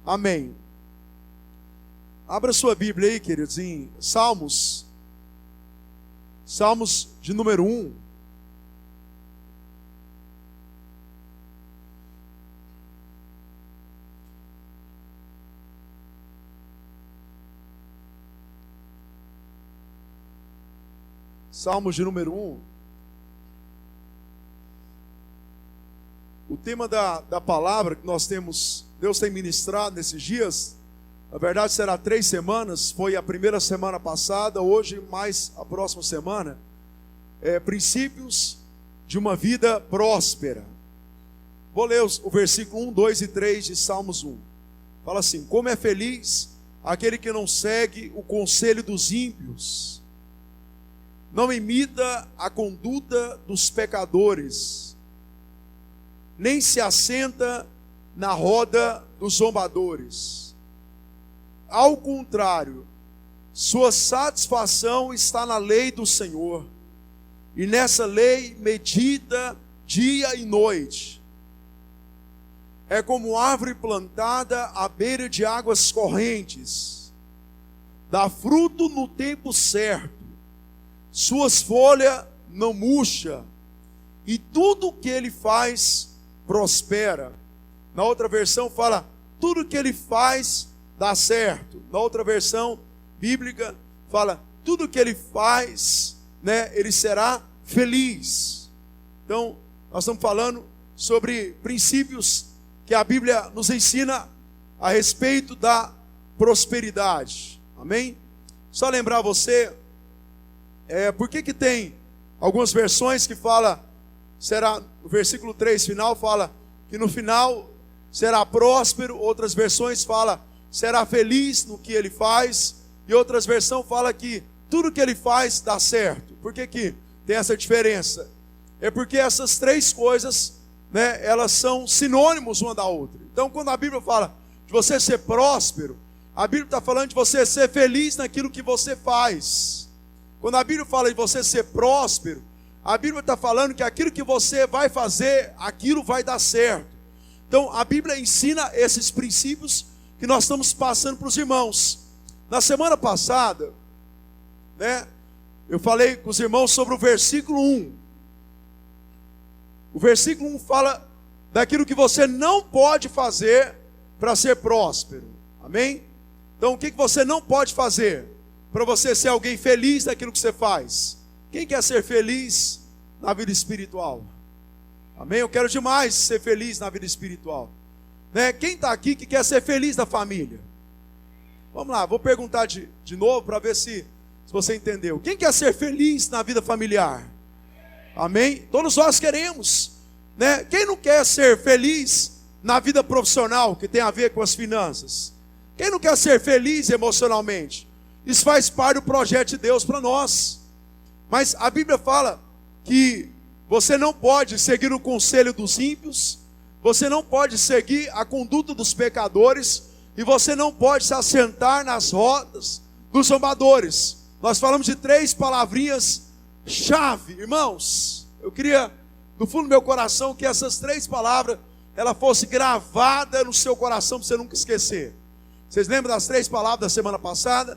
Amém. Abra sua Bíblia aí, queridos, em Salmos de número 1. Salmos de número 1. O tema da palavra que Deus tem ministrado nesses dias, na verdade será 3 semanas, foi a primeira semana passada, hoje mais a próxima semana, princípios de uma vida próspera. Vou ler o versículo 1, 2 e 3 de Salmos 1. Fala assim: como é feliz aquele que não segue o conselho dos ímpios, não imita a conduta dos pecadores, nem se assenta na roda dos zombadores. Ao contrário, sua satisfação está na lei do Senhor, e nessa lei medita dia e noite. É como árvore plantada à beira de águas correntes, dá fruto no tempo certo, suas folhas não murcha, e tudo que ele faz prospera. Na outra versão fala, tudo que ele faz dá certo. Na outra versão bíblica fala, tudo que ele faz, ele será feliz. Então, nós estamos falando sobre princípios que a Bíblia nos ensina a respeito da prosperidade. Amém? Só lembrar você, por que tem algumas versões que fala, o versículo 3 final fala que no final será próspero, outras versões fala será feliz no que ele faz, e outras versões fala que tudo que ele faz dá certo. Por que tem essa diferença? É porque essas 3 coisas, elas são sinônimos uma da outra. Então, quando a Bíblia fala de você ser próspero, a Bíblia está falando de você ser feliz naquilo que você faz. Quando a Bíblia fala de você ser próspero, a Bíblia está falando que aquilo que você vai fazer, aquilo vai dar certo. Então, a Bíblia ensina esses princípios que nós estamos passando para os irmãos. Na semana passada, eu falei com os irmãos sobre o versículo 1. O versículo 1 fala daquilo que você não pode fazer para ser próspero. Amém? Então, o que você não pode fazer para você ser alguém feliz naquilo que você faz? Quem quer ser feliz na vida espiritual? Amém? Eu quero demais ser feliz na vida espiritual. Quem está aqui que quer ser feliz na família? Vamos lá, vou perguntar de novo para ver se você entendeu. Quem quer ser feliz na vida familiar? Amém? Todos nós queremos. Quem não quer ser feliz na vida profissional, que tem a ver com as finanças? Quem não quer ser feliz emocionalmente? Isso faz parte do projeto de Deus para nós. Mas a Bíblia fala que você não pode seguir o conselho dos ímpios, você não pode seguir a conduta dos pecadores, e você não pode se assentar nas rodas dos zombadores. Nós falamos de 3 palavrinhas chave, irmãos. Eu queria, do fundo do meu coração, que essas 3 palavras, ela fosse gravada no seu coração, para você nunca esquecer. Vocês lembram das 3 palavras da semana passada?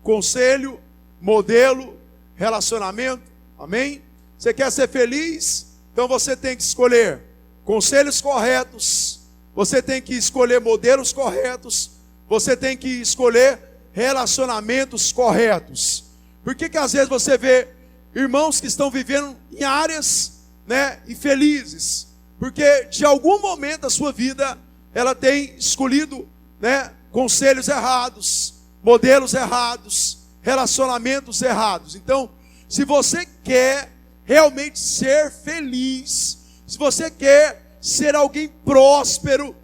Conselho, modelo, relacionamento. Amém? Você quer ser feliz? Então você tem que escolher conselhos corretos, você tem que escolher modelos corretos, você tem que escolher relacionamentos corretos. Por que às vezes você vê irmãos que estão vivendo em áreas infelizes? Porque de algum momento da sua vida ela tem escolhido conselhos errados, modelos errados, relacionamentos errados. Então, se você quer realmente ser feliz, se você quer ser alguém próspero,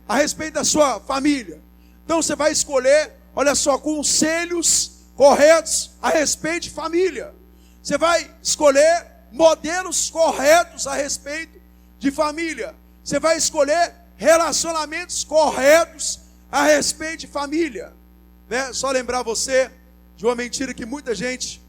a respeito da sua família, então você vai escolher, olha só, conselhos corretos a respeito de família. Você vai escolher modelos corretos a respeito de família. Você vai escolher relacionamentos corretos a respeito de família. Só lembrar você de uma mentira que muita gente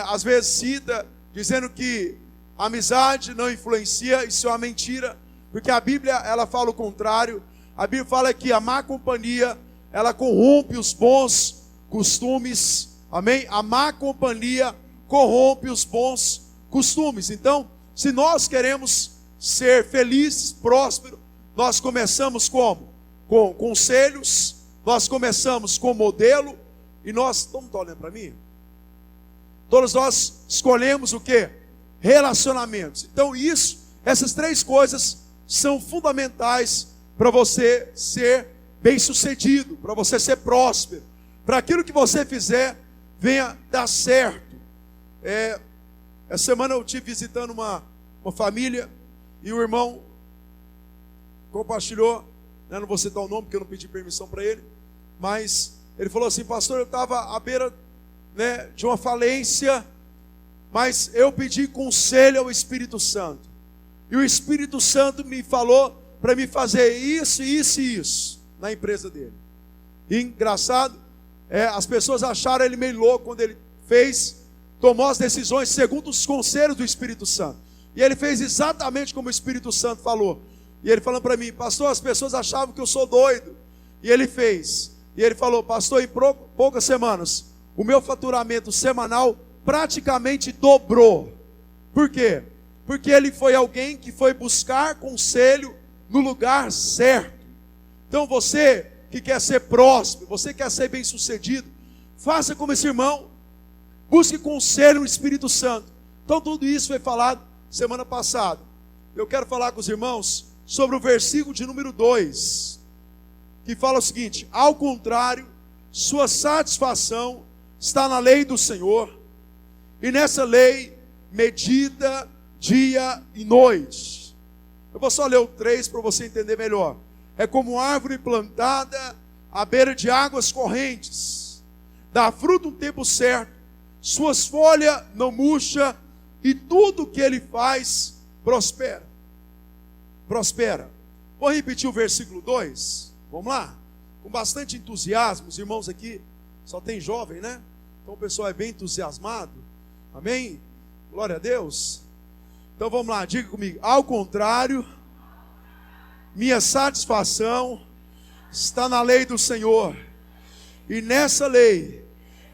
às vezes cita, dizendo que amizade não influencia. Isso é uma mentira, porque a Bíblia ela fala o contrário. A Bíblia fala que a má companhia, ela corrompe os bons costumes. Amém? A má companhia corrompe os bons costumes. Então, se nós queremos ser felizes, prósperos, nós começamos como? Com conselhos, nós começamos com modelo, e nós, não está olhando para mim? Todos nós escolhemos o quê? Relacionamentos. Então essas três coisas são fundamentais para você ser bem-sucedido, para você ser próspero, para aquilo que você fizer venha dar certo. Essa semana eu estive visitando uma família, e o irmão compartilhou, né, não vou citar o nome porque eu não pedi permissão para ele, mas ele falou assim: pastor, eu estava à beira, né, de uma falência, mas eu pedi conselho ao Espírito Santo, e o Espírito Santo me falou para me fazer isso, isso e isso na empresa dele. E engraçado, as pessoas acharam ele meio louco quando ele tomou as decisões segundo os conselhos do Espírito Santo. E ele fez exatamente como o Espírito Santo falou. E ele falando para mim: pastor, as pessoas achavam que eu sou doido. E ele fez. E ele falou: pastor, em poucas semanas, o meu faturamento semanal praticamente dobrou. Por quê? Porque ele foi alguém que foi buscar conselho no lugar certo. Então você que quer ser próspero, você quer ser bem sucedido, faça como esse irmão. Busque conselho no Espírito Santo. Então tudo isso foi falado semana passada. Eu quero falar com os irmãos sobre o versículo de número 2, que fala o seguinte: ao contrário, sua satisfação está na lei do Senhor, e nessa lei medita dia e noite. Eu vou só ler o 3 para você entender melhor. É como árvore plantada à beira de águas correntes, dá fruto no tempo certo, suas folhas não murcham, e tudo que ele faz prospera. Prospera. Vou repetir o versículo 2. Vamos lá? Com bastante entusiasmo. Os irmãos aqui só tem jovem, né? Então o pessoal é bem entusiasmado. Amém? Glória a Deus. Então vamos lá, diga comigo: ao contrário, minha satisfação está na lei do Senhor, e nessa lei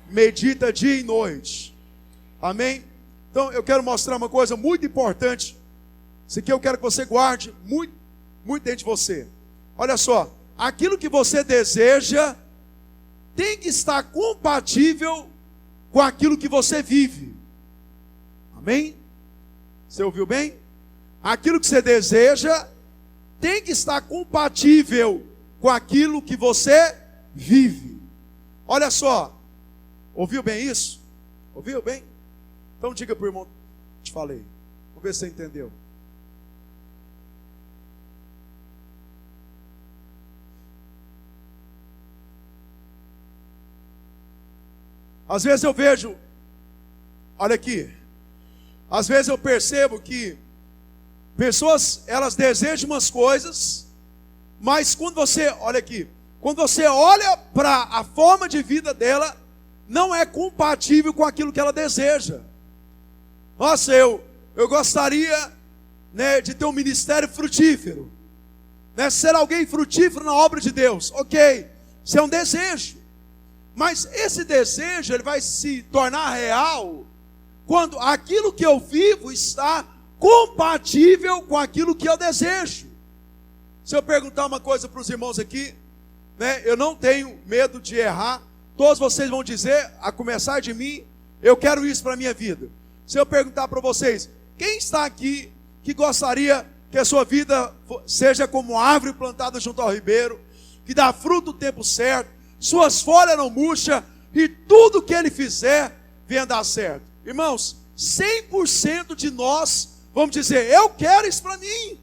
medita dia e noite. Amém? Então eu quero mostrar uma coisa muito importante. Isso aqui eu quero que você guarde muito, muito dentro de você. Olha só, aquilo que você deseja tem que estar compatível com aquilo que você vive. Amém? Você ouviu bem? Aquilo que você deseja tem que estar compatível com aquilo que você vive. Olha só, ouviu bem isso? Ouviu bem? Então diga para o irmão, te falei. Vamos ver se você entendeu. Às vezes eu vejo, olha aqui, às vezes eu percebo que pessoas, elas desejam umas coisas, mas quando você, olha aqui, quando você olha para a forma de vida dela, não é compatível com aquilo que ela deseja. Nossa, eu gostaria, né, de ter um ministério frutífero, né, ser alguém frutífero na obra de Deus. Ok, isso é um desejo. Mas esse desejo, ele vai se tornar real quando aquilo que eu vivo está compatível com aquilo que eu desejo. Se eu perguntar uma coisa para os irmãos aqui, né, eu não tenho medo de errar. Todos vocês vão dizer, a começar de mim: eu quero isso para a minha vida. Se eu perguntar para vocês, quem está aqui que gostaria que a sua vida seja como árvore plantada junto ao ribeiro, que dá fruto no tempo certo, suas folhas não murcham, e tudo que ele fizer venha dar certo? Irmãos, 100% de nós vamos dizer: eu quero isso para mim,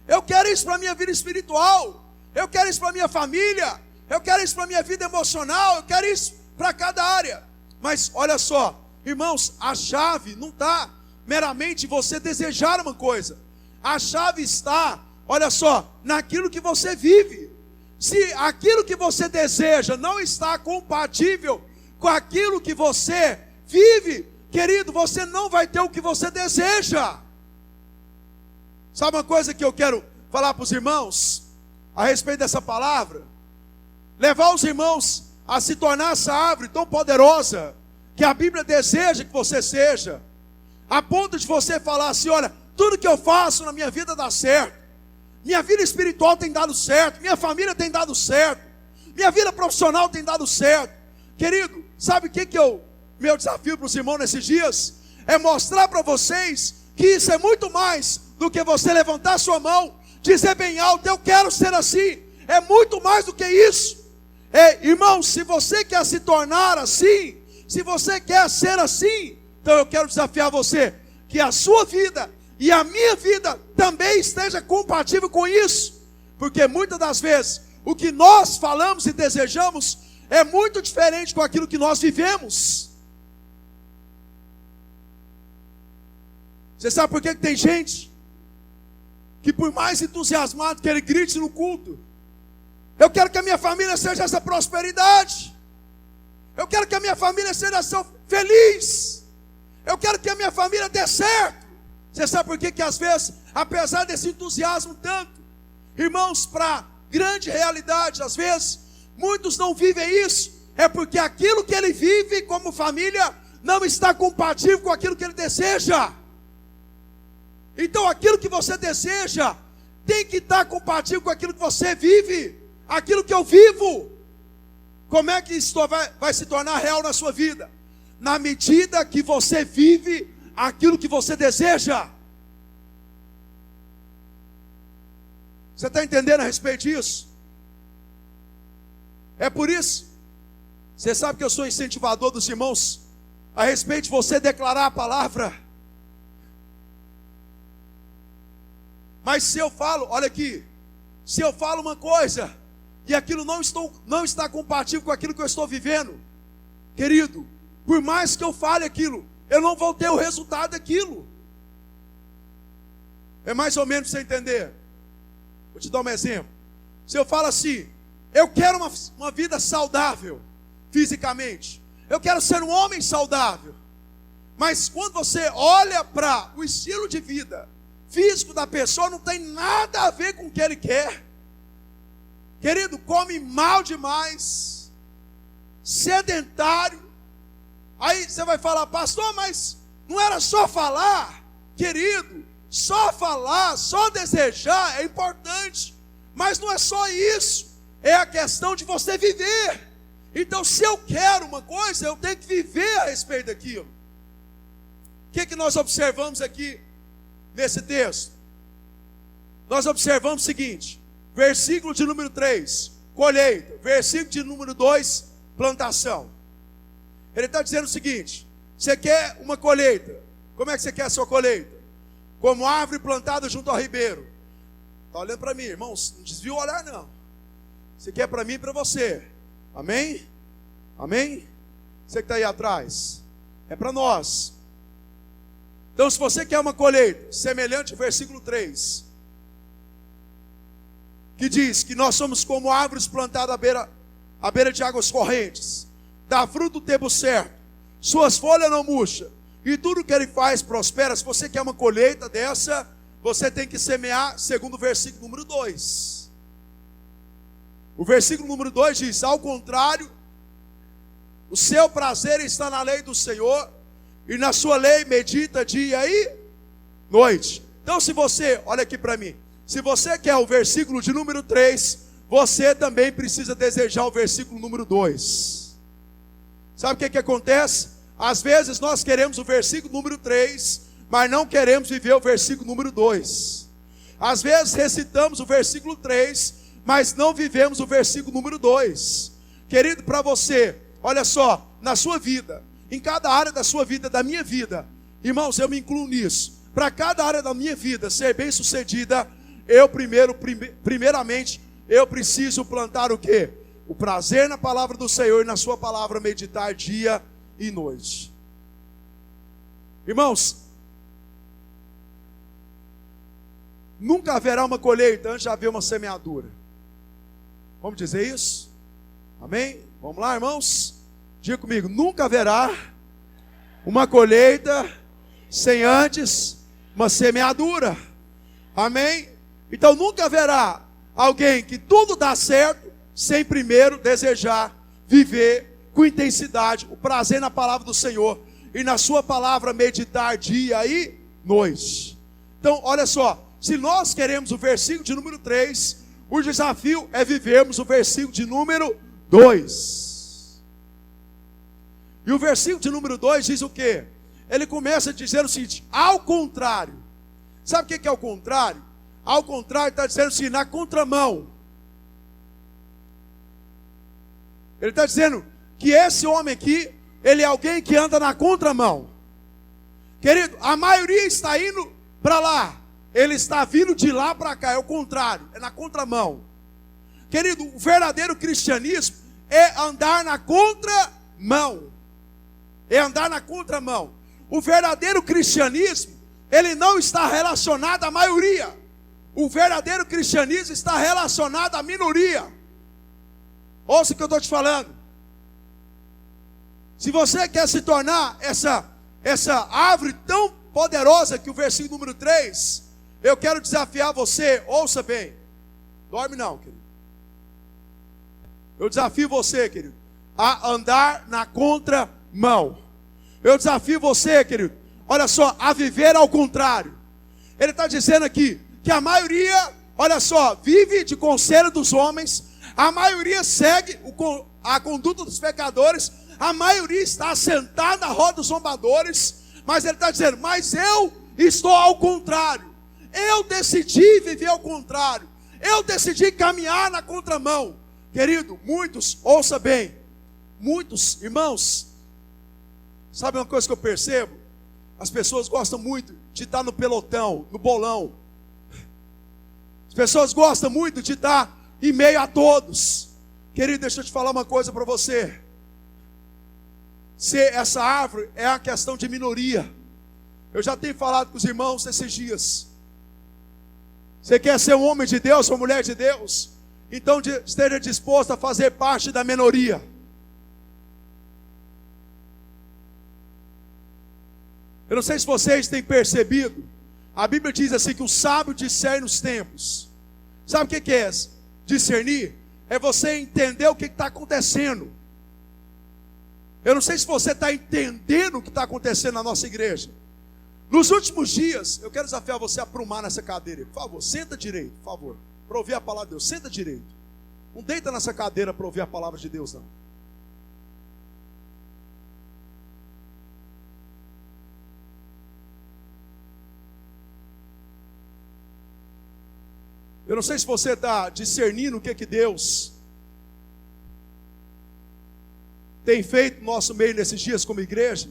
eu quero isso para a minha vida espiritual, eu quero isso para a minha família, eu quero isso para a minha vida emocional, eu quero isso para cada área. Mas olha só, irmãos, a chave não está meramente você desejar uma coisa. A chave está, olha só, naquilo que você vive. Se aquilo que você deseja não está compatível com aquilo que você vive, querido, você não vai ter o que você deseja. Sabe uma coisa que eu quero falar para os irmãos? a respeito dessa palavra, levar os irmãos a se tornar essa árvore tão poderosa que a Bíblia deseja que você seja, a ponto de você falar assim: olha, tudo que eu faço na minha vida dá certo, minha vida espiritual tem dado certo, minha família tem dado certo, minha vida profissional tem dado certo. Querido, sabe o que meu desafio para os irmãos nesses dias? É mostrar para vocês que isso é muito mais do que você levantar sua mão, dizer bem alto: eu quero ser assim. É muito mais do que isso. Irmão, se você quer se tornar assim, se você quer ser assim, então eu quero desafiar você, que a sua vida e a minha vida também esteja compatível com isso, porque muitas das vezes o que nós falamos e desejamos é muito diferente com aquilo que nós vivemos. Você sabe por que tem gente que, por mais entusiasmado que ele grite no culto: eu quero que a minha família seja essa prosperidade, eu quero que a minha família seja essa feliz, eu quero que a minha família dê certo. Você sabe por que às vezes, apesar desse entusiasmo tanto, irmãos, para grande realidade, às vezes, muitos não vivem isso, é porque aquilo que ele vive como família não está compatível com aquilo que ele deseja. Então aquilo que você deseja tem que estar compatível com aquilo que você vive, aquilo que eu vivo. Como é que isso vai se tornar real na sua vida? Na medida que você vive aquilo que você deseja. Você está entendendo a respeito disso? É por isso, você sabe que eu sou incentivador dos irmãos a respeito de você declarar a palavra. Mas se eu falo, olha aqui, se eu falo uma coisa e aquilo não está compatível com aquilo que eu estou vivendo, querido, por mais que eu fale aquilo, eu não vou ter o resultado daquilo. É mais ou menos para você entender. Vou te dar um exemplo. Se eu falo assim: eu quero uma vida saudável fisicamente, eu quero ser um homem saudável, mas quando você olha para o estilo de vida físico da pessoa, não tem nada a ver com o que ele quer. Querido, come mal demais, sedentário. Aí você vai falar: pastor, mas não era só falar? Querido, só falar, só desejar é importante, mas não é só isso, é a questão de você viver. Então, se eu quero uma coisa, eu tenho que viver a respeito daquilo. O que nós observamos aqui nesse texto? Nós observamos o seguinte: versículo de número 3, colheita. Versículo de número 2, plantação. Ele está dizendo o seguinte: você quer uma colheita? Como é que você quer a sua colheita? Como árvore plantada junto ao ribeiro. Está olhando para mim, irmãos? Não desvia o olhar, não. Você quer para mim e para você. Amém? Amém? Você que está aí atrás, é para nós. Então, se você quer uma colheita semelhante ao versículo 3, que diz que nós somos como árvores plantadas à beira de águas correntes, dá fruto do tempo certo, suas folhas não murcham, e tudo que ele faz prospera. Se você quer uma colheita dessa, você tem que semear segundo o versículo número 2. O versículo número 2 diz: ao contrário, o seu prazer está na lei do Senhor, e na sua lei medita dia e noite. Então, se você, olha aqui para mim, se você quer o versículo de número 3, você também precisa desejar o versículo número 2. Sabe o que acontece? Às vezes nós queremos o versículo número 3, mas não queremos viver o versículo número 2. Às vezes recitamos o versículo 3, mas não vivemos o versículo número 2. Querido, para você, olha só, na sua vida, em cada área da sua vida, da minha vida, irmãos, eu me incluo nisso. Para cada área da minha vida ser bem sucedida, eu primeiramente, eu preciso plantar o quê? O prazer na palavra do Senhor e na sua palavra meditar dia e noite. Irmãos, nunca haverá uma colheita antes de haver uma semeadura. Vamos dizer isso? Amém? Vamos lá, irmãos? Diga comigo: nunca haverá uma colheita sem antes uma semeadura. Amém? Então nunca haverá Alguém que tudo dá certo, sem primeiro desejar viver com intensidade o prazer na palavra do Senhor, e na sua palavra meditar dia e noite. Então, olha só, se nós queremos o versículo de número 3, o desafio é vivermos o versículo de número 2. E o versículo de número 2 diz o quê? Ele começa dizendo o seguinte: ao contrário. Sabe o que é o contrário? Ao contrário, está dizendo assim, na contramão. Ele está dizendo que esse homem aqui, ele é alguém que anda na contramão. Querido, a maioria está indo para lá, ele está vindo de lá para cá, é o contrário, é na contramão. Querido, o verdadeiro cristianismo é andar na contramão. É andar na contramão. O verdadeiro cristianismo, ele não está relacionado à maioria. O verdadeiro cristianismo está relacionado à minoria. Ouça o que eu estou te falando. Se você quer se tornar essa árvore tão poderosa que o versículo número 3, eu quero desafiar você, ouça bem. Dorme não, querido. Eu desafio você, querido, a andar na contramão. Eu desafio você, querido, olha só, a viver ao contrário. Ele está dizendo aqui que a maioria, olha só, vive de conselho dos homens, a maioria segue a conduta dos pecadores, a maioria está sentada na roda dos zombadores, mas ele está dizendo, mas eu estou ao contrário, eu decidi viver ao contrário, eu decidi caminhar na contramão. Querido, muitos, ouça bem, muitos irmãos, sabe uma coisa que eu percebo? As pessoas gostam muito de estar no pelotão, no bolão. As pessoas gostam muito de estar em meio a todos. Querido, deixa eu te falar uma coisa para você. Ser essa árvore é a questão de minoria. Eu já tenho falado com os irmãos esses dias. Você quer ser um homem de Deus, uma mulher de Deus? Então esteja disposto a fazer parte da minoria. Eu não sei se vocês têm percebido, a Bíblia diz assim que o sábio discerne os tempos. Sabe o que é discernir? É você entender o que está acontecendo. Eu não sei se você está entendendo o que está acontecendo na nossa igreja. Nos últimos dias, eu quero desafiar você a aprumar nessa cadeira. Por favor, senta direito, por favor, para ouvir a palavra de Deus. Senta direito. Não deita nessa cadeira para ouvir a palavra de Deus, não. Eu não sei se você está discernindo o que Deus tem feito no nosso meio nesses dias como igreja.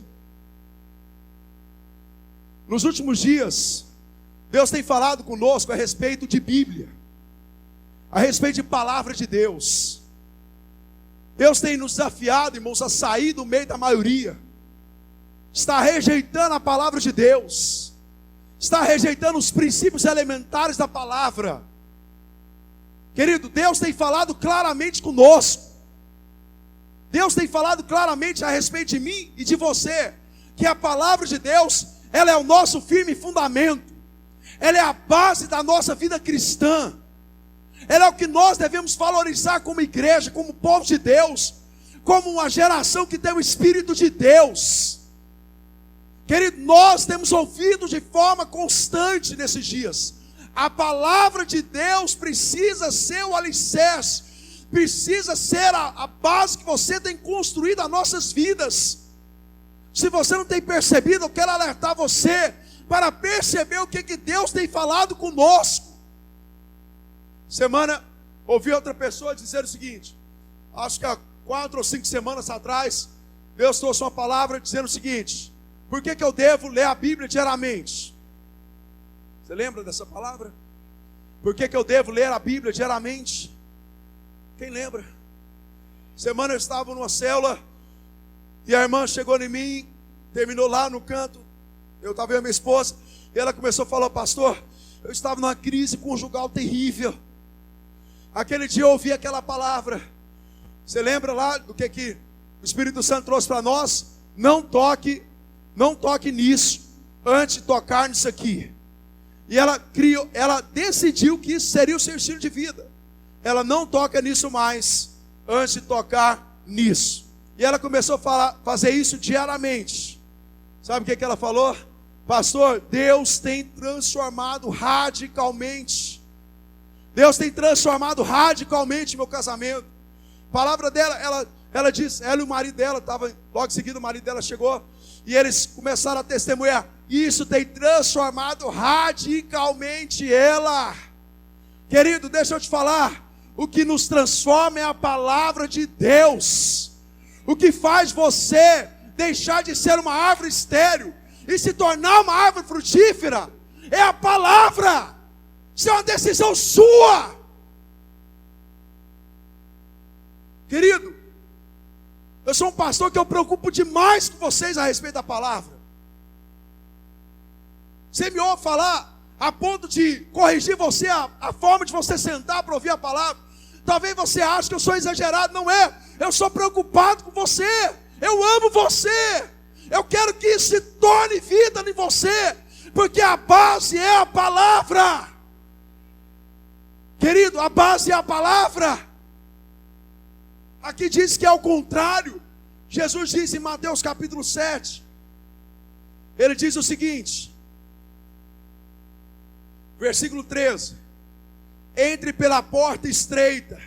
Nos últimos dias, Deus tem falado conosco a respeito de Bíblia, a respeito de palavra de Deus. Deus tem nos desafiado, irmãos, a sair do meio da maioria. Está rejeitando a palavra de Deus, está rejeitando os princípios elementares da palavra. Querido, Deus tem falado claramente conosco. Deus tem falado claramente a respeito de mim e de você, que a palavra de Deus, ela é o nosso firme fundamento, ela é a base da nossa vida cristã, ela é o que nós devemos valorizar como igreja, como povo de Deus, como uma geração que tem o Espírito de Deus. Querido, nós temos ouvido de forma constante nesses dias, a palavra de Deus precisa ser o alicerce, precisa ser a base que você tem construído as nossas vidas. Se você não tem percebido, eu quero alertar você para perceber o que Deus tem falado conosco. Semana, ouvi outra pessoa dizer o seguinte, acho que há 4 ou 5 semanas atrás, Deus trouxe uma palavra dizendo o seguinte: por que eu devo ler a Bíblia diariamente? Você lembra dessa palavra? Por que eu devo ler a Bíblia diariamente? Quem lembra? Semana eu estava numa célula e a irmã chegou em mim, terminou lá no canto. Eu estava com a minha esposa e ela começou a falar: pastor, eu estava numa crise conjugal terrível. Aquele dia eu ouvi aquela palavra. Você lembra lá do que o Espírito Santo trouxe para nós? Não toque nisso antes de tocar nisso aqui. E ela decidiu que isso seria o seu estilo de vida. ela não toca nisso mais, antes de tocar nisso. E ela começou a fazer isso diariamente. Sabe o que ela falou? Pastor, Deus tem transformado radicalmente. Deus tem transformado radicalmente meu casamento. A palavra dela, ela disse, ela e o marido dela, logo em seguida o marido dela chegou, e eles começaram a testemunhar, isso tem transformado radicalmente ela. Querido, deixa eu te falar, o que nos transforma é a palavra de Deus. O que faz você deixar de ser uma árvore estéril e se tornar uma árvore frutífera é a palavra. Isso é uma decisão sua. Querido, eu sou um pastor que eu preocupo demais com vocês a respeito da palavra. Você me ouve falar a ponto de corrigir você, a forma de você sentar para ouvir a palavra. Talvez você ache que eu sou exagerado, não é. Eu sou preocupado com você. Eu amo você. Eu quero que isso se torne vida em você, porque a base é a palavra. Querido, a base é a palavra. Aqui diz que é o contrário. Jesus diz em Mateus capítulo 7, ele diz o seguinte, versículo 13: entre pela porta estreita,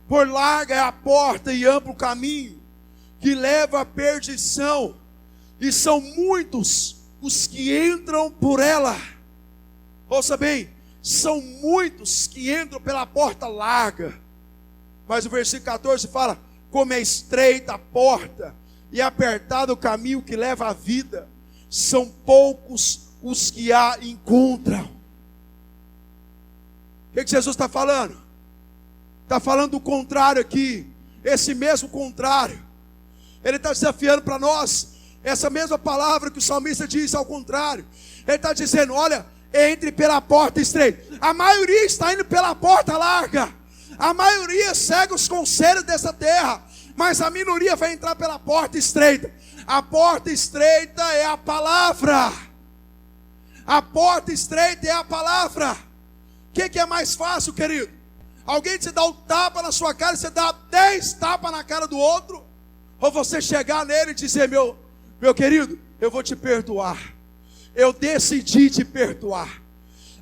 por larga é a porta e amplo o caminho que leva à perdição, e são muitos os que entram por ela. Ouça bem, são muitos que entram pela porta larga. Mas o versículo 14 fala, como é estreita a porta e apertado o caminho que leva à vida, são poucos os que a encontram. O que Jesus está falando? Está falando do contrário aqui. Esse mesmo contrário. Ele está desafiando para nós essa mesma palavra que o salmista diz ao contrário. Ele está dizendo, olha, entre pela porta estreita. A maioria está indo pela porta larga. A maioria segue os conselhos dessa terra, mas a minoria vai entrar pela porta estreita. A porta estreita é a palavra. A porta estreita é a palavra. O que é mais fácil, querido? Alguém te dá um tapa na sua cara e você dá 10 tapas na cara do outro? Ou você chegar nele e dizer, meu querido, eu vou te perdoar. Eu decidi te perdoar.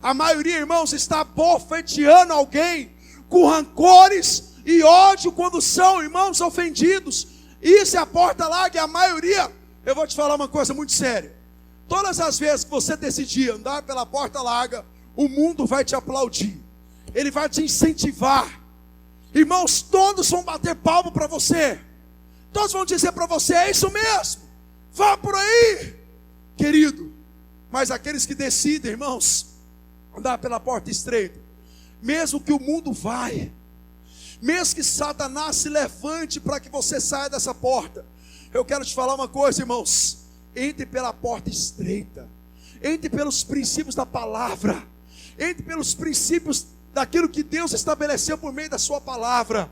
A maioria, irmãos, está bofeteando alguém com rancores e ódio quando são irmãos ofendidos. Isso é a porta larga, e a maioria, eu vou te falar uma coisa muito séria. Todas as vezes que você decidir andar pela porta larga, o mundo vai te aplaudir. Ele vai te incentivar. Irmãos, todos vão bater palmo para você. Todos vão dizer para você, é isso mesmo. Vá por aí, querido. Mas aqueles que decidem, irmãos, andar pela porta estreita, mesmo que o mundo vai, mesmo que Satanás se levante para que você saia dessa porta, eu quero te falar uma coisa, irmãos, entre pela porta estreita, entre pelos princípios da palavra, entre pelos princípios daquilo que Deus estabeleceu por meio da sua palavra.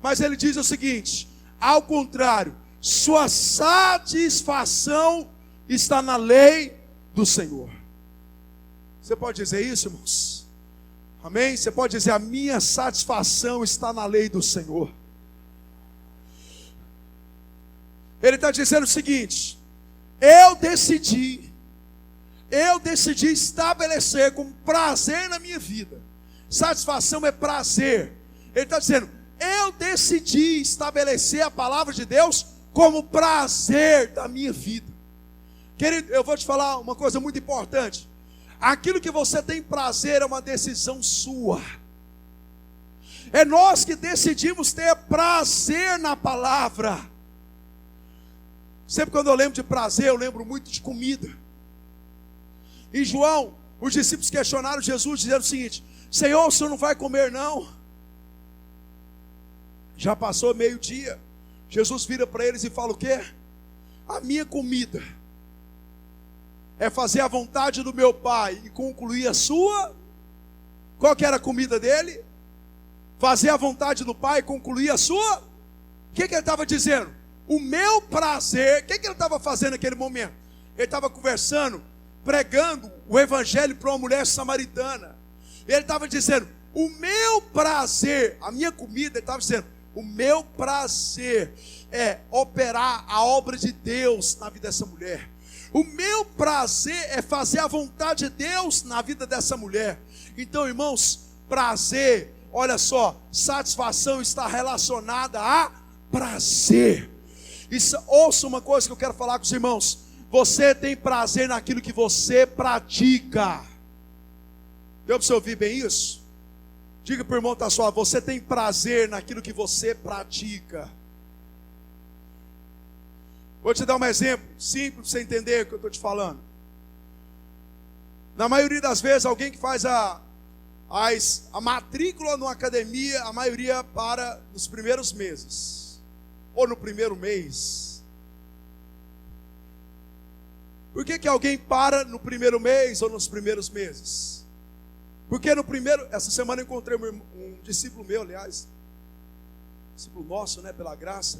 Mas ele diz o seguinte, ao contrário, sua satisfação está na lei do Senhor. Você pode dizer isso, irmãos? Amém? Você pode dizer, a minha satisfação está na lei do Senhor. Ele está dizendo o seguinte, eu decidi estabelecer como prazer na minha vida. Satisfação é prazer. Ele está dizendo, eu decidi estabelecer a palavra de Deus como prazer da minha vida. Querido, eu vou te falar uma coisa muito importante. Aquilo que você tem prazer é uma decisão sua. É nós que decidimos ter prazer na palavra. Sempre quando eu lembro de prazer, eu lembro muito de comida. Em João, os discípulos questionaram Jesus, dizendo o seguinte, Senhor, o Senhor não vai comer não? Já passou meio-dia. Jesus vira para eles e fala o quê? A minha comida é fazer a vontade do meu Pai e concluir a sua. Qual que era a comida dele? Fazer a vontade do Pai e concluir a sua. O que ele estava dizendo? O meu prazer. O que ele estava fazendo naquele momento? Ele estava conversando, pregando o evangelho para uma mulher samaritana. Ele estava dizendo, O meu prazer, a minha comida, ele estava dizendo, o meu prazer é operar a obra de Deus na vida dessa mulher. O meu prazer é fazer a vontade de Deus na vida dessa mulher. Então, irmãos, prazer, olha só, satisfação está relacionada a prazer. Isso, ouça uma coisa que eu quero falar com os irmãos. Você tem prazer naquilo que você pratica. Deu para você ouvir bem isso? Diga para o irmão que está suave, você tem prazer naquilo que você pratica. Vou te dar um exemplo simples para você entender o que eu estou te falando. Na maioria das vezes, alguém que faz a matrícula numa academia, a maioria para nos primeiros meses, ou no primeiro mês. Por que alguém para no primeiro mês ou nos primeiros meses? Porque no primeiro, essa semana eu encontrei um discípulo meu, aliás, discípulo nosso, né, pela graça.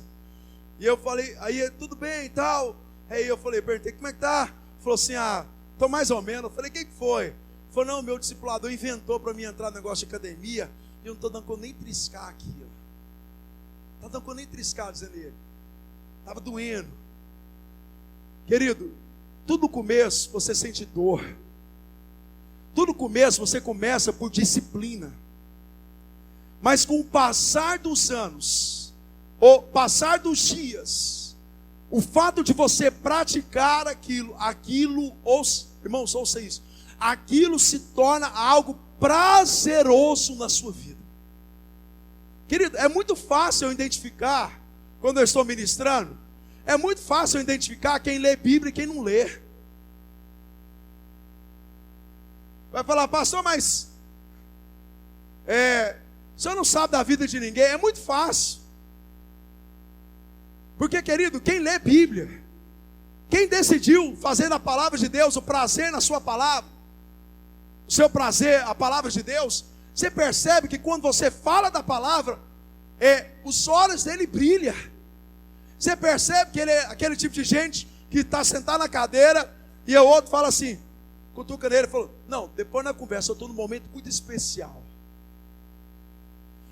E eu falei, aí tudo bem e tal. Aí eu falei, perguntei, como é que tá? Ele falou assim, tô mais ou menos. Eu falei, o que foi? Ele falou, não, meu discipulador inventou para mim entrar no negócio de academia e eu não estou dando conta nem triscar aqui. Não estou dando conta nem triscar, dizendo ele. Estava doendo. Querido, tudo no começo você sente dor. Tudo no começo você começa por disciplina. Mas com o passar dos anos, o passar dos dias, o fato de você praticar aquilo, irmãos, ouça isso, aquilo se torna algo prazeroso na sua vida. Querido, é muito fácil eu identificar, quando eu estou ministrando, é muito fácil eu identificar quem lê Bíblia e quem não lê. Vai falar, pastor, mas o senhor não sabe da vida de ninguém. É muito fácil. Porque, querido, quem lê Bíblia, quem decidiu fazer na palavra de Deus o prazer na sua palavra, o seu prazer, a palavra de Deus, você percebe que quando você fala da palavra, os olhos dele brilham. Você percebe que ele é aquele tipo de gente que está sentado na cadeira e o outro fala assim, cutuca nele e falou, não, depois na conversa eu estou num momento muito especial.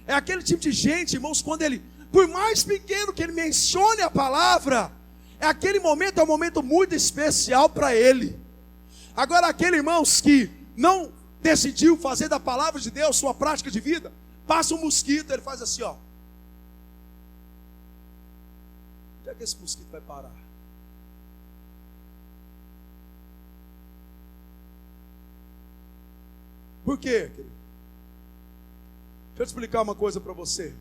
É aquele tipo de gente, irmãos, quando ele, por mais pequeno que ele mencione a palavra, aquele momento é um momento muito especial para ele. Agora aquele, irmãos, que não decidiu fazer da palavra de Deus sua prática de vida, passa um mosquito, ele faz assim, ó. Onde é que esse mosquito vai parar? Por quê, querido? Deixa eu te explicar uma coisa para você.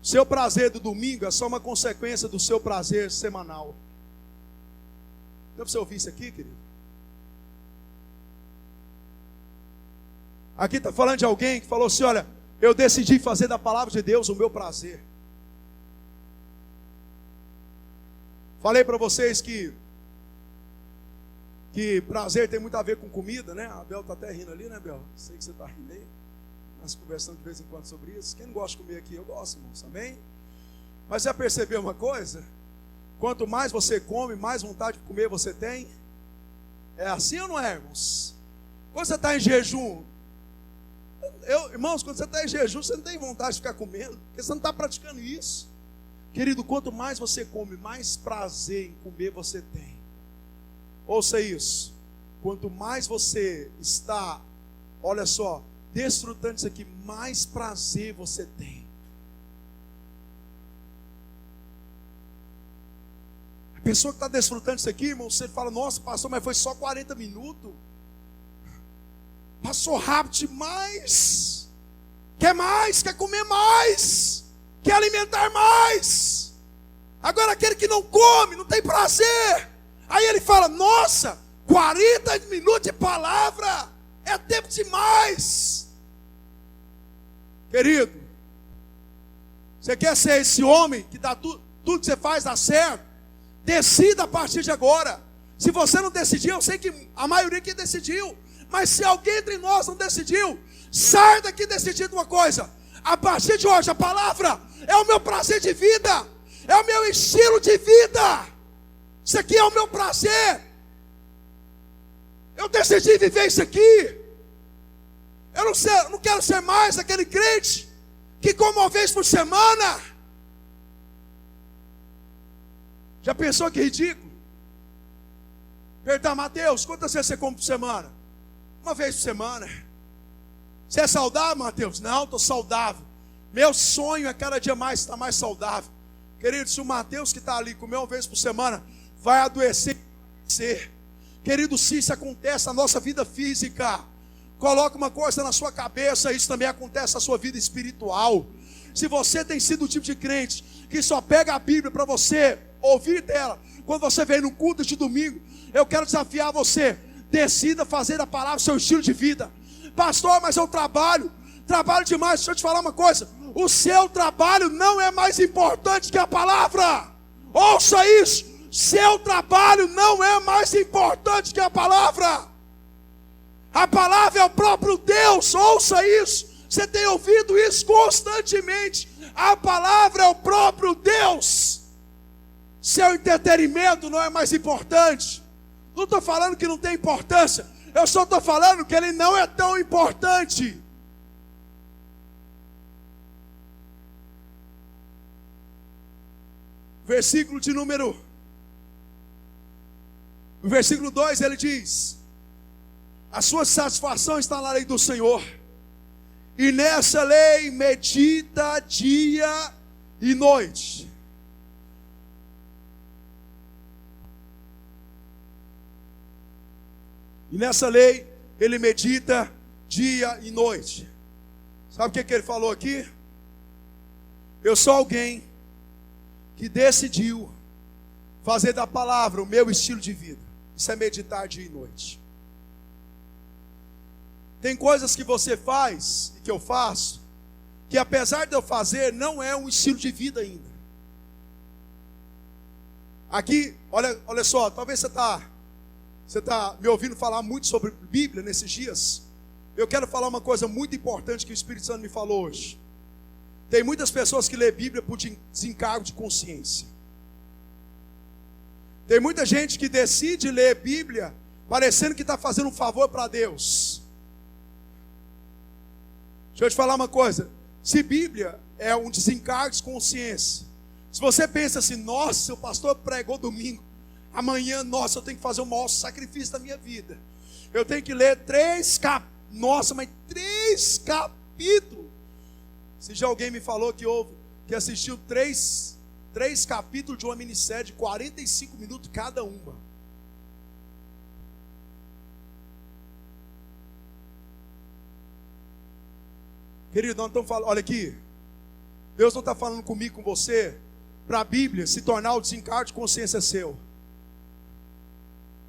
Seu prazer do domingo é só uma consequência do seu prazer semanal. Deu para você ouvir isso aqui, querido? Aqui está falando de alguém que falou assim, olha, eu decidi fazer da palavra de Deus o meu prazer. Falei para vocês que prazer tem muito a ver com comida, né? A Bel está até rindo ali, né, Bel? Sei que você está rindo aí. Nós conversamos de vez em quando sobre isso. Quem não gosta de comer aqui, eu gosto, irmãos, também. Mas já percebeu uma coisa? Quanto mais você come, mais vontade de comer você tem. É assim ou não é, irmãos? Quando você está em jejum, irmãos, quando você está em jejum, você não tem vontade de ficar comendo, porque você não está praticando isso. Querido, quanto mais você come, mais prazer em comer você tem. Ouça isso. Quanto mais você está, olha só, desfrutando isso aqui, mais prazer você tem. A pessoa que está desfrutando isso aqui, irmão, você fala, nossa, pastor, mas foi só 40 minutos. Passou rápido demais. Quer mais, quer comer mais, quer alimentar mais. Agora aquele que não come, não tem prazer. Aí ele fala, nossa, 40 minutos de palavra é tempo demais. Querido, você quer ser esse homem que dá tudo que você faz dá certo? Decida a partir de agora. Se você não decidiu, eu sei que a maioria que decidiu, mas se alguém entre nós não decidiu, sai daqui decidindo uma coisa. A partir de hoje a palavra é o meu prazer de vida, é o meu estilo de vida. Isso aqui é o meu prazer. Eu decidi viver isso aqui. não quero ser mais aquele crente que come uma vez por semana. Já pensou que ridículo? Perguntar, Mateus, quantas vezes você come por semana? Uma vez por semana. Você é saudável, Mateus? Não, estou saudável. Meu sonho é cada dia mais estar mais saudável. Querido, se o Mateus que está ali comer uma vez por semana vai adoecer, querido, se isso acontece na nossa vida física, coloque uma coisa na sua cabeça, isso também acontece na sua vida espiritual. Se você tem sido o tipo de crente que só pega a Bíblia para você ouvir dela, quando você vem no culto de domingo, eu quero desafiar você, decida fazer da palavra seu estilo de vida. Pastor, mas eu trabalho demais. Deixa eu te falar uma coisa, o seu trabalho não é mais importante que a palavra. Ouça isso, seu trabalho não é mais importante que a palavra. A palavra é o próprio Deus, ouça isso. Você tem ouvido isso constantemente. A palavra é o próprio Deus. Seu entretenimento não é mais importante. Não estou falando que não tem importância, eu só estou falando que ele não é tão importante. Versículo 2 ele diz: a sua satisfação está na lei do Senhor, e nessa lei medita dia e noite. E nessa lei ele medita dia e noite. Sabe o que ele falou aqui? Eu sou alguém que decidiu fazer da palavra o meu estilo de vida. Isso é meditar dia e noite. Tem coisas que você faz e que eu faço, que apesar de eu fazer, não é um estilo de vida ainda. Aqui, olha só, talvez você está me ouvindo falar muito sobre Bíblia nesses dias. Eu quero falar uma coisa muito importante que o Espírito Santo me falou hoje. Tem muitas pessoas que lê Bíblia por desencargo de consciência. Tem muita gente que decide ler Bíblia parecendo que está fazendo um favor para Deus. Deixa eu te falar uma coisa. Se Bíblia é um desencargo de consciência, se você pensa assim, nossa, o pastor pregou domingo, amanhã, nossa, eu tenho que fazer o maior sacrifício da minha vida, eu tenho que ler 3 capítulos. Nossa, mas 3 capítulos. Se já alguém me falou que assistiu 3 capítulos de uma minissérie de 45 minutos cada uma. Querido, nós estamos falando, olha aqui, Deus não está falando comigo, com você, para a Bíblia se tornar o desencargo de consciência seu.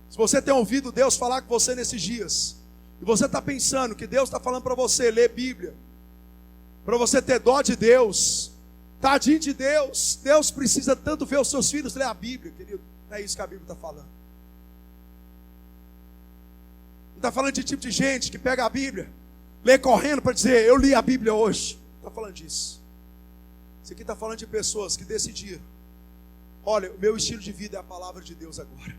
Se você tem ouvido Deus falar com você nesses dias, e você está pensando que Deus está falando para você ler Bíblia, para você ter dó de Deus, tadinho de Deus, Deus precisa tanto ver os seus filhos ler a Bíblia, querido. Não é isso que a Bíblia está falando. Não está falando de tipo de gente que pega a Bíblia, lê correndo para dizer, eu li a Bíblia hoje. Não está falando disso. Isso aqui está falando de pessoas que decidiram, olha, o meu estilo de vida é a palavra de Deus agora.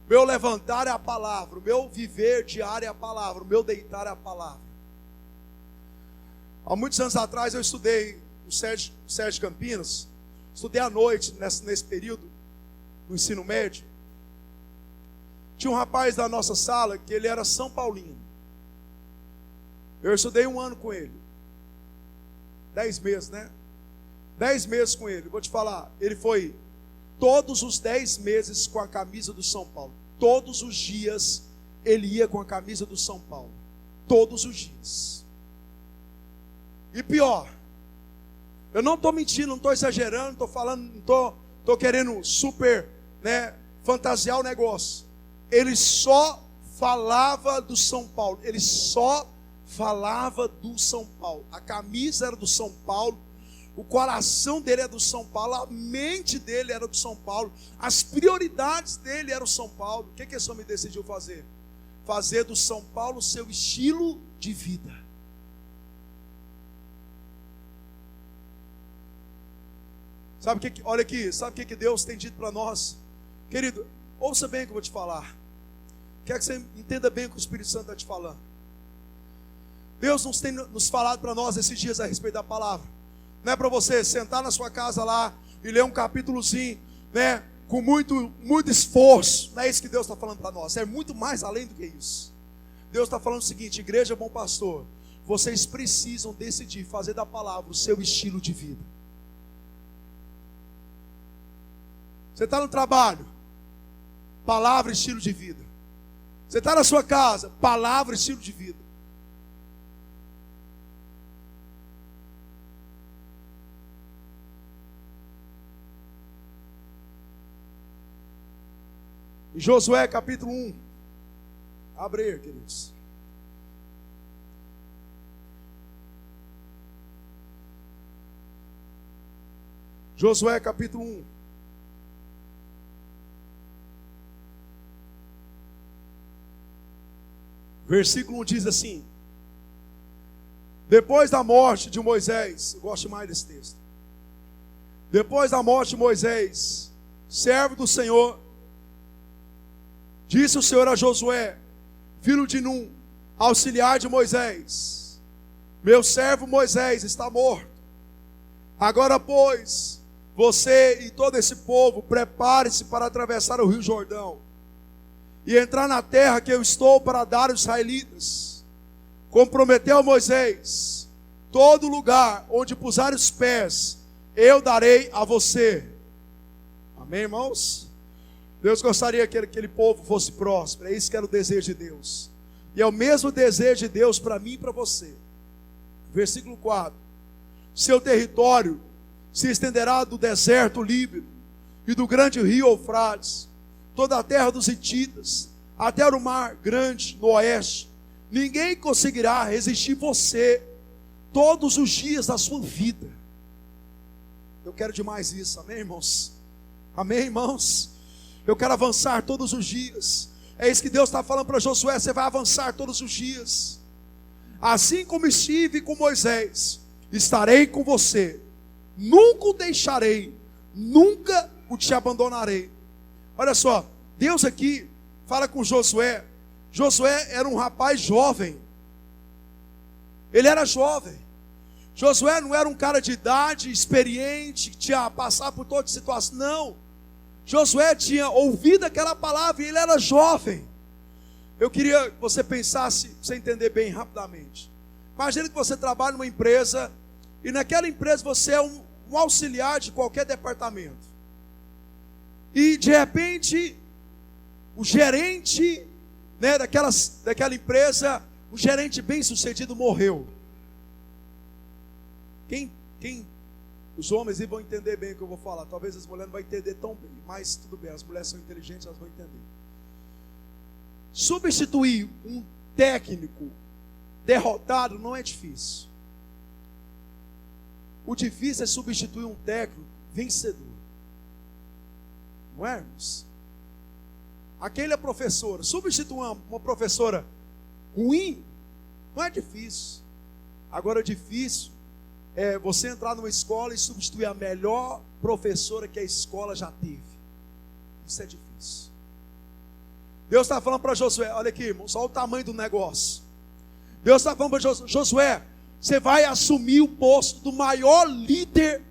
O meu levantar é a palavra, o meu viver diário é a palavra, o meu deitar é a palavra. Há muitos anos atrás eu estudei no Sérgio Campinas, estudei à noite nesse período do ensino médio. Tinha um rapaz da nossa sala que ele era São Paulino. Eu estudei 1 ano com ele. 10 meses, né? 10 meses com ele. Vou te falar, ele foi todos os 10 meses com a camisa do São Paulo. Todos os dias ele ia com a camisa do São Paulo. Todos os dias. E pior, eu não estou mentindo, não estou exagerando, não estou falando, não estou querendo super, fantasiar o negócio. Ele só falava do São Paulo. Ele só falava do São Paulo. A camisa era do São Paulo. O coração dele era do São Paulo, a mente dele era do São Paulo, as prioridades dele eram o São Paulo. O que esse homem decidiu fazer? Fazer do São Paulo seu estilo de vida. Olha aqui, sabe o que Deus tem dito para nós? Querido, ouça bem o que eu vou te falar. Quero que você entenda bem o que o Espírito Santo está te falando. Deus tem nos falado para nós esses dias a respeito da palavra. Não é para você sentar na sua casa lá e ler um capítulozinho, né, com muito esforço. Não é isso que Deus está falando para nós. É muito mais além do que isso. Deus está falando o seguinte: igreja, bom pastor, vocês precisam decidir fazer da palavra o seu estilo de vida. Você está no trabalho, palavra, estilo de vida. Você está na sua casa, palavra, estilo de vida. Em Josué capítulo 1, abre aí, queridos. Josué capítulo 1. Versículo 1 diz assim: depois da morte de Moisés, eu gosto mais desse texto. Depois da morte de Moisés, servo do Senhor, disse o Senhor a Josué, filho de Num, auxiliar de Moisés: meu servo Moisés está morto. Agora, pois, você e todo esse povo, prepare-se para atravessar o rio Jordão e entrar na terra que eu estou para dar aos israelitas. Comprometeu Moisés: todo lugar onde pusar os pés, eu darei a você. Amém, irmãos? Deus gostaria que aquele povo fosse próspero. É isso que era o desejo de Deus. E é o mesmo desejo de Deus para mim e para você. Versículo 4: seu território se estenderá do deserto Líbano e do grande rio Eufrates, toda a terra dos hititas, até o mar grande no oeste. Ninguém conseguirá resistir você todos os dias da sua vida. Eu quero demais isso, amém, irmãos? Amém, irmãos? Eu quero avançar todos os dias. É isso que Deus está falando para Josué: você vai avançar todos os dias. Assim como estive com Moisés, estarei com você. Nunca o deixarei, nunca o te abandonarei. Olha só, Deus aqui fala com Josué. Josué era um rapaz jovem. Ele era jovem. Josué não era um cara de idade, experiente, que tinha passado por toda situação. Não. Josué tinha ouvido aquela palavra e ele era jovem. Eu queria que você pensasse, para você entender bem rapidamente. Imagina que você trabalha numa empresa e naquela empresa você é um auxiliar de qualquer departamento. E de repente, o gerente, né, daquela empresa, o gerente bem sucedido morreu. Os homens vão entender bem o que eu vou falar. Talvez as mulheres não vão entender tão bem, mas tudo bem, as mulheres são inteligentes, elas vão entender. Substituir um técnico derrotado não é difícil. O difícil é substituir um técnico vencedor. Não é, irmãos? Aquele é professora. Substituir uma professora ruim não é difícil. Agora, difícil é você entrar numa escola e substituir a melhor professora que a escola já teve. Isso é difícil. Deus está falando para Josué: olha aqui, irmãos, olha o tamanho do negócio. Deus está falando para Josué: você vai assumir o posto do maior líder,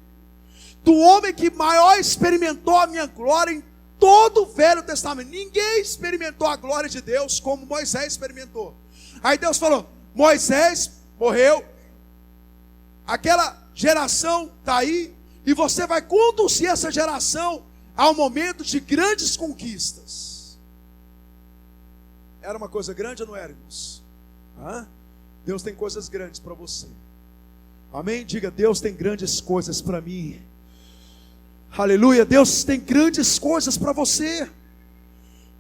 do homem que maior experimentou a minha glória em todo o Velho Testamento. Ninguém experimentou a glória de Deus como Moisés experimentou. Aí Deus falou: Moisés morreu, aquela geração está aí, e você vai conduzir essa geração ao momento de grandes conquistas. Era uma coisa grande ou não era, irmãos? Deus tem coisas grandes para você. Amém? Diga: Deus tem grandes coisas para mim. Aleluia, Deus tem grandes coisas para você.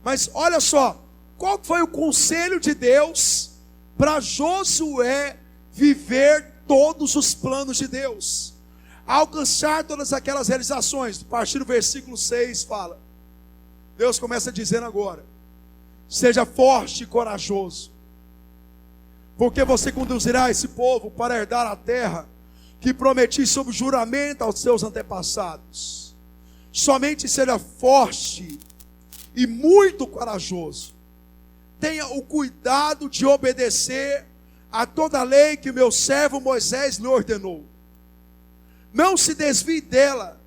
Mas olha só, qual foi o conselho de Deus para Josué viver todos os planos de Deus, alcançar todas aquelas realizações? A partir do versículo 6 fala, Deus começa dizendo agora: seja forte e corajoso, porque você conduzirá esse povo para herdar a terra que prometi sob juramento aos seus antepassados. Somente seja forte e muito corajoso. Tenha o cuidado de obedecer a toda a lei que o meu servo Moisés lhe ordenou. Não se desvie dela,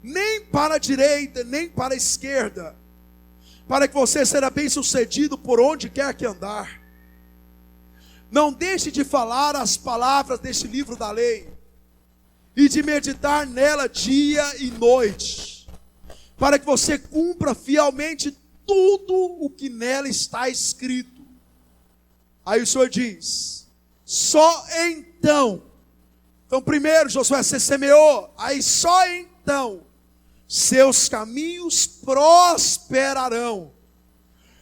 nem para a direita, nem para a esquerda, para que você será bem sucedido por onde quer que andar. Não deixe de falar as palavras deste livro da lei, e de meditar nela dia e noite, para que você cumpra fielmente tudo o que nela está escrito. Aí o Senhor diz, só então, primeiro Josué, você semeou, aí só então, seus caminhos prosperarão.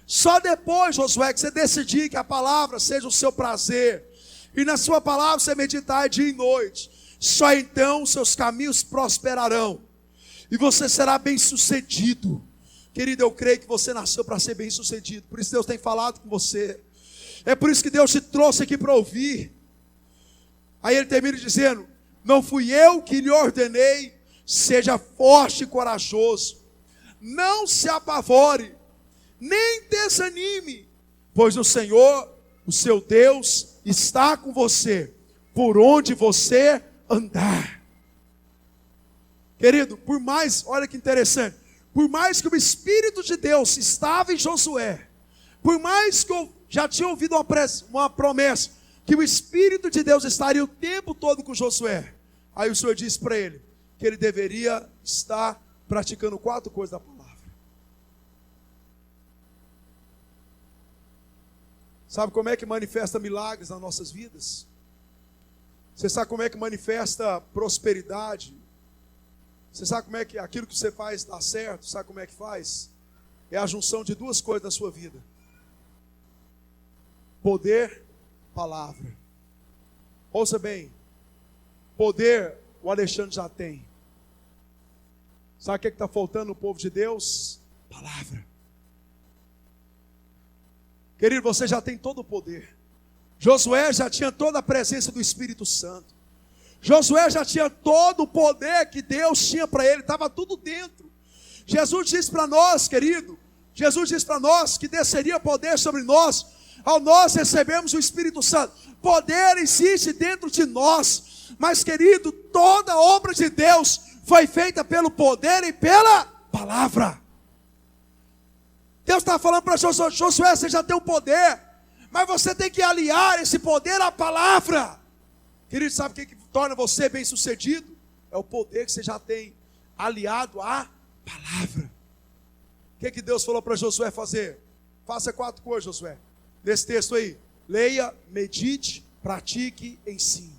Só depois, Josué, que você decidir que a palavra seja o seu prazer, e na sua palavra você meditar dia e noite, só então seus caminhos prosperarão, e você será bem sucedido. Querido, eu creio que você nasceu para ser bem sucedido, por isso Deus tem falado com você, é por isso que Deus te trouxe aqui para ouvir. Aí ele termina dizendo, não fui eu que lhe ordenei, seja forte e corajoso, não se apavore, nem desanime, pois o Senhor, o seu Deus, está com você, por onde você andar. Querido, por mais, olha que interessante, por mais que o Espírito de Deus estava em Josué, por mais que eu já tinha ouvido uma promessa, que o Espírito de Deus estaria o tempo todo com Josué, aí o Senhor disse para ele, que ele deveria estar praticando 4 coisas da palavra. Sabe como é que manifesta milagres nas nossas vidas? Você sabe como é que manifesta prosperidade? Você sabe como é que aquilo que você faz dá certo? Sabe como é que faz? É a junção de 2 coisas na sua vida. Poder, palavra. Ouça bem. Poder, o Alexandre já tem. Sabe o que está faltando no povo de Deus? Palavra. Querido, você já tem todo o poder. Josué já tinha toda a presença do Espírito Santo. Josué já tinha todo o poder que Deus tinha para ele, estava tudo dentro. Jesus disse para nós, querido, Jesus disse para nós que desceria poder sobre nós, ao nós recebermos o Espírito Santo. Poder existe dentro de nós, mas querido, toda a obra de Deus foi feita pelo poder e pela palavra. Deus está falando para Josué, você já tem o poder, mas você tem que aliar esse poder à palavra. Querido, sabe o que torna você bem sucedido? É o poder que você já tem aliado à palavra. O que Deus falou para Josué fazer? Faça 4 coisas, Josué. Nesse texto aí, leia, medite, pratique, ensine.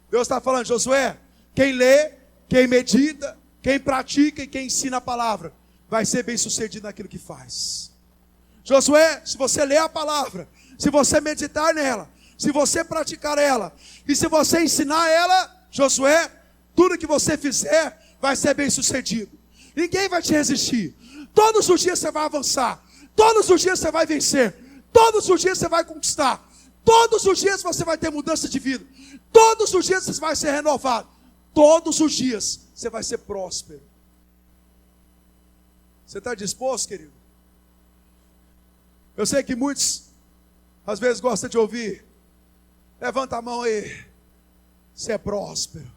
Deus está falando, Josué, quem lê, quem medita, quem pratica e quem ensina a palavra, vai ser bem sucedido naquilo que faz. Josué, se você ler a palavra, se você meditar nela, se você praticar ela, e se você ensinar ela, Josué, tudo que você fizer, vai ser bem sucedido. Ninguém vai te resistir. Todos os dias você vai avançar. Todos os dias você vai vencer. Todos os dias você vai conquistar. Todos os dias você vai ter mudança de vida. Todos os dias você vai ser renovado. Todos os dias você vai ser próspero. Você está disposto, querido? Eu sei que muitos, às vezes, gostam de ouvir. Levanta a mão aí. Você é próspero.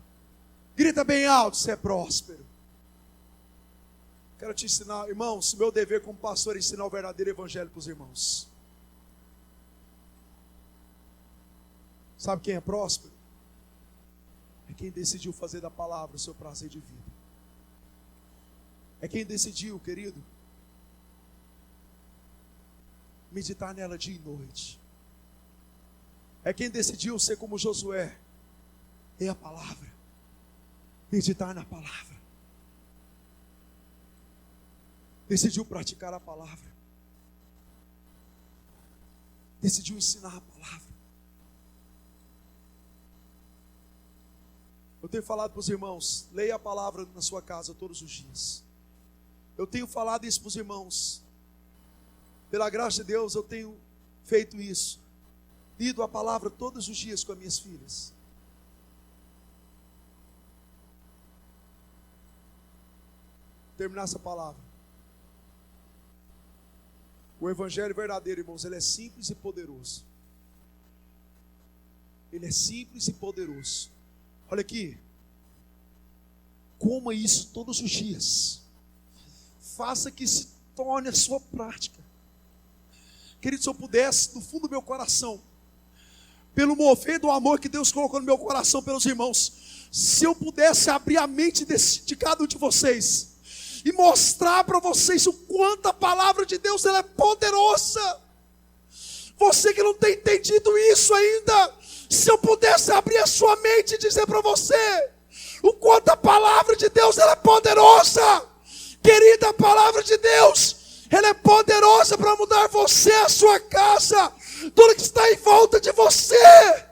Grita bem alto, você é próspero. Quero te ensinar, irmãos, meu dever como pastor é ensinar o verdadeiro evangelho para os irmãos. Sabe quem é próspero? É quem decidiu fazer da palavra o seu prazer de vida. É quem decidiu, querido, meditar nela dia e noite. É quem decidiu ser como Josué, ler a palavra, meditar na palavra. Decidiu praticar a palavra. Decidiu ensinar a palavra. Eu tenho falado para os irmãos, leia a palavra na sua casa todos os dias. Eu tenho falado isso para os irmãos. Pela graça de Deus eu tenho feito isso. Lido a palavra todos os dias com as minhas filhas. Terminar essa palavra. O evangelho verdadeiro, irmãos, ele é simples e poderoso. Ele é simples e poderoso. Olha aqui. Coma isso todos os dias. Faça que se torne a sua prática. Querido, se eu pudesse, no fundo do meu coração, pelo mover do amor que Deus colocou no meu coração pelos irmãos, se eu pudesse abrir a mente de cada um de vocês e mostrar para vocês o quanto a palavra de Deus ela é poderosa. Você que não tem entendido isso ainda, se eu pudesse abrir a sua mente e dizer para você o quanto a palavra de Deus ela é poderosa. Querida, a palavra de Deus ela é poderosa para mudar você, a sua casa, tudo que está em volta de você.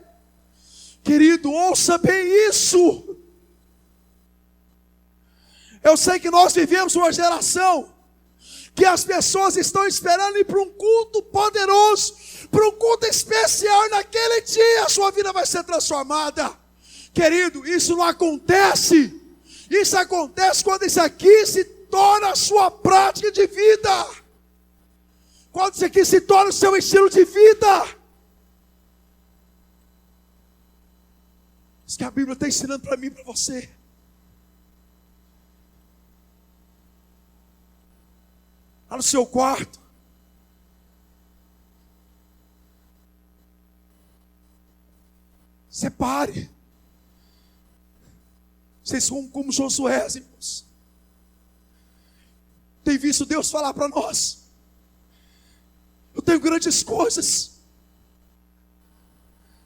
Querido, ouça bem isso. Eu sei que nós vivemos uma geração que as pessoas estão esperando ir para um culto poderoso, para um culto especial, e naquele dia a sua vida vai ser transformada. Querido, isso não acontece. Isso acontece quando isso aqui se torna a sua prática de vida. Quando isso aqui se torna o seu estilo de vida. Isso que a Bíblia está ensinando para mim e para você. Lá no seu quarto, separe. Vocês são como Josué, irmãos. Tem visto Deus falar para nós: eu tenho grandes coisas.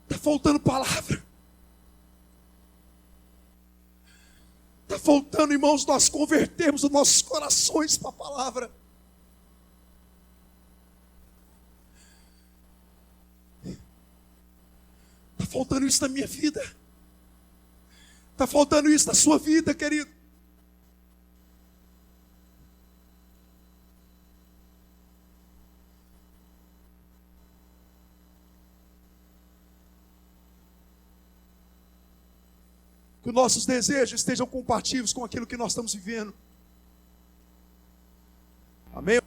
Está faltando palavra. Está faltando, irmãos, nós convertermos os nossos corações para a palavra. Está faltando isso na minha vida. Está faltando isso na sua vida, querido. Que os nossos desejos estejam compatíveis com aquilo que nós estamos vivendo. Amém?